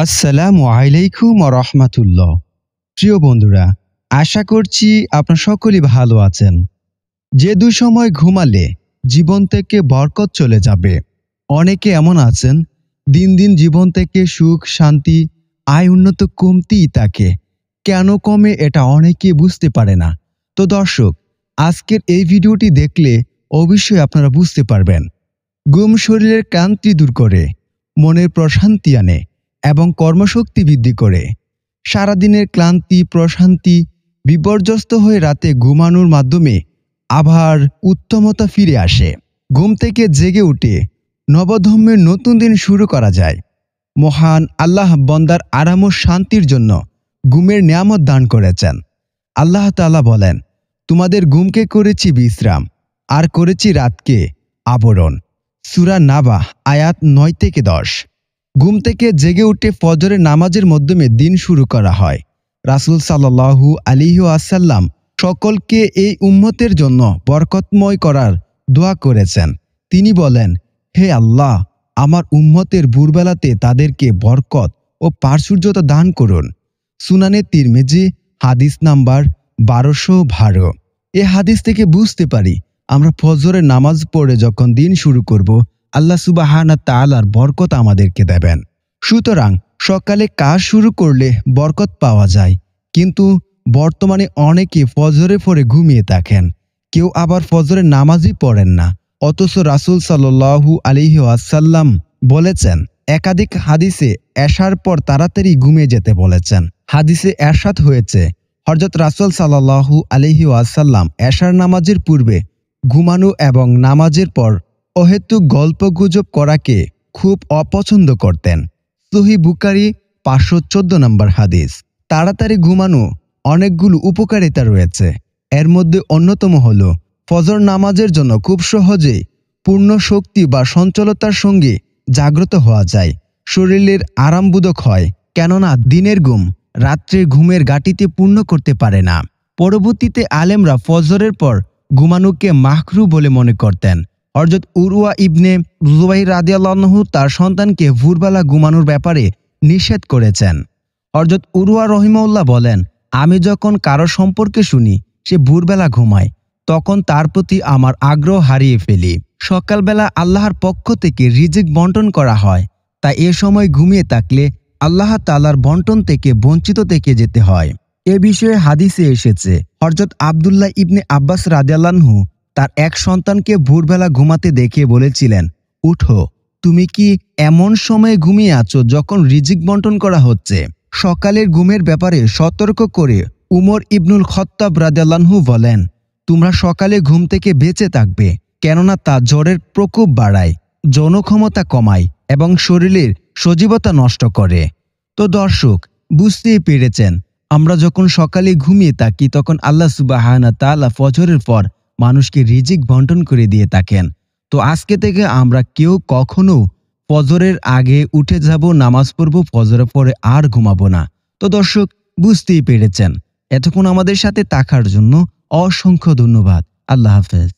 আসসালামু আলাইকুম রহমাতুল্লাহ। প্রিয় বন্ধুরা, আশা করছি আপনারা সকলেই ভালো আছেন। যে দুঃসময় ঘুমালে জীবন থেকে বরকত চলে যাবে। অনেকে এমন আছেন, দিন দিন জীবন থেকে সুখ শান্তি আয় উন্নত কমতেই থাকে। কেন কমে এটা অনেকে বুঝতে পারে না। তো দর্শক, আজকের এই ভিডিওটি দেখলে অবশ্যই আপনারা বুঝতে পারবেন। ঘুম শরীরের ক্লান্তি দূর করে, মনের প্রশান্তি আনে এবং কর্মশক্তি বৃদ্ধি করে। সারাদিনের ক্লান্তি প্রশান্তি বিপর্যস্ত হয়ে রাতে ঘুমানোর মাধ্যমে আবার উত্তমতা ফিরে আসে। ঘুম থেকে জেগে উঠে নবধর্মের নতুন দিন শুরু করা যায়। মহান আল্লাহ বন্দার আরাম ও শান্তির জন্য ঘুমের নিয়ামত দান করেছেন। আল্লাহ তাআলা বলেন, তোমাদের ঘুমকে করেছি বিশ্রাম আর করেছি রাতকে আবরণ। সূরা নাবা আয়াত 9 থেকে 10। ঘুম থেকে জেগে উঠে ফজরের নামাজের মাধ্যমে দিন শুরু করা হয়। রাসূল সাল্লাল্লাহু আলাইহি ওয়াসাল্লাম সকলকে এই উম্মতের জন্য বরকতময় করার দোয়া করেছেন। তিনি বলেন, হে আল্লাহ, আমার উম্মতের ভোরবেলাতে তাদেরকে বরকত ও প্রাচুর্যতা দান করুন। সুনানে তিরমিজি হাদিস নাম্বার 1212। এ হাদিস থেকে বুঝতে পারি, আমরা ফজরের নামাজ পড়ে যখন দিন শুরু করব, আল্লাহ সুবহানাহু ওয়া তাআলার বরকত আমাদেরকে দেবেন। সুতরাং সকালে কাজ শুরু করলে বরকত পাওয়া যায়। কিন্তু বর্তমানে অনেকে ফজরে পড়ে ঘুমিয়ে থাকেন। কেউ আবার ফজরের নামাজই পড়েন না। অথচ রাসূল সাল্লাল্লাহু আলাইহি ওয়াসাল্লাম বলেছেন, একাধিক হাদিসে এশার পর তাড়াতাড়ি ঘুমিয়ে যেতে বলেছেন। হাদিসে এরশাদ হয়েছে, হযরত রাসূল সাল্লাল্লাহু আলাইহি ওয়াসাল্লাম এশার নামাজের পূর্বে ঘুমানো এবং নামাজের পর অহেতুক গল্পগুজব করাকে খুব অপছন্দ করতেন। সহিহ বুখারী 514 নম্বর হাদিস। তাড়াতাড়ি ঘুমানো অনেকগুলো উপকারিতা রয়েছে। এর মধ্যে অন্যতম হল ফজর নামাজের জন্য খুব সহজেই পূর্ণ শক্তি বা সঞ্চলতার সঙ্গে জাগ্রত হওয়া যায়। শরীরের আরামবোধক হয়, কেননা দিনের ঘুম রাত্রের ঘুমের ঘাটতি পূর্ণ করতে পারে না। পরবর্তীতে আলেমরা ফজরের পর ঘুমানোকে মাকরুহ বলে মনে করতেন। হযরত উরওয়া ইবনে জুবাইর রাদিয়াল্লাহু আনহু তার সন্তানকে ভোরবেলা ঘুমানোর ব্যাপারে নিষেধ করেছেন। হযরত উরওয়া রাহিমাহুল্লাহ বলেন, আমি যখন কারো সম্পর্কে শুনি সে ভোরবেলা ঘুমায়, তখন তার প্রতি আমার আগ্রহ হারিয়ে ফেলি। সকালবেলা আল্লাহর পক্ষ থেকে রিজিক বন্টন করা হয়, তাই এ সময় ঘুমিয়ে থাকলে আল্লাহ তাআলার বন্টন থেকে বঞ্চিত থেকে যেতে হয়। এ বিষয়ে হাদিসে এসেছে, হযরত আব্দুল্লাহ ইবনে আব্বাস রাদিয়াল্লাহু আনহু তার এক সন্তানকে ভোরবেলা ঘুমাতে দেখে বলেছিলেন, উঠো, তুমি কি এমন সময়ে ঘুমিয়ে আছো যখন রিজিক বন্টন করা হচ্ছে? সকালের ঘুমের ব্যাপারে সতর্ক করে উমর ইবনুল খাত্তাব রাদিয়াল্লাহু আনহু বলেন, তোমরা সকালে ঘুম থেকে বেঁচে থাকবে, কেননা তা জ্বরের প্রকোপ বাড়ায়, যৌন ক্ষমতা কমায় এবং শরীরের সজীবতা নষ্ট করে। তো দর্শক, বুঝতেই পেরেছেন, আমরা যখন সকালে ঘুমিয়ে থাকি তখন আল্লাহ সুবহানাহু ওয়া তাআলা ফজরের পর মানুষকে রিজিক বন্টন করে দিয়ে থাকেন। তো আজকে থেকে আমরা কেউ কখনো ফজরের আগে উঠে যাব, নামাজ পড়ব, ফজরের পরে আর ঘুমাবো না। তো দর্শক, বুঝতেই পেরেছেন। এতক্ষণ আমাদের সাথে থাকার জন্য অসংখ্য ধন্যবাদ। আল্লাহ হাফেজ।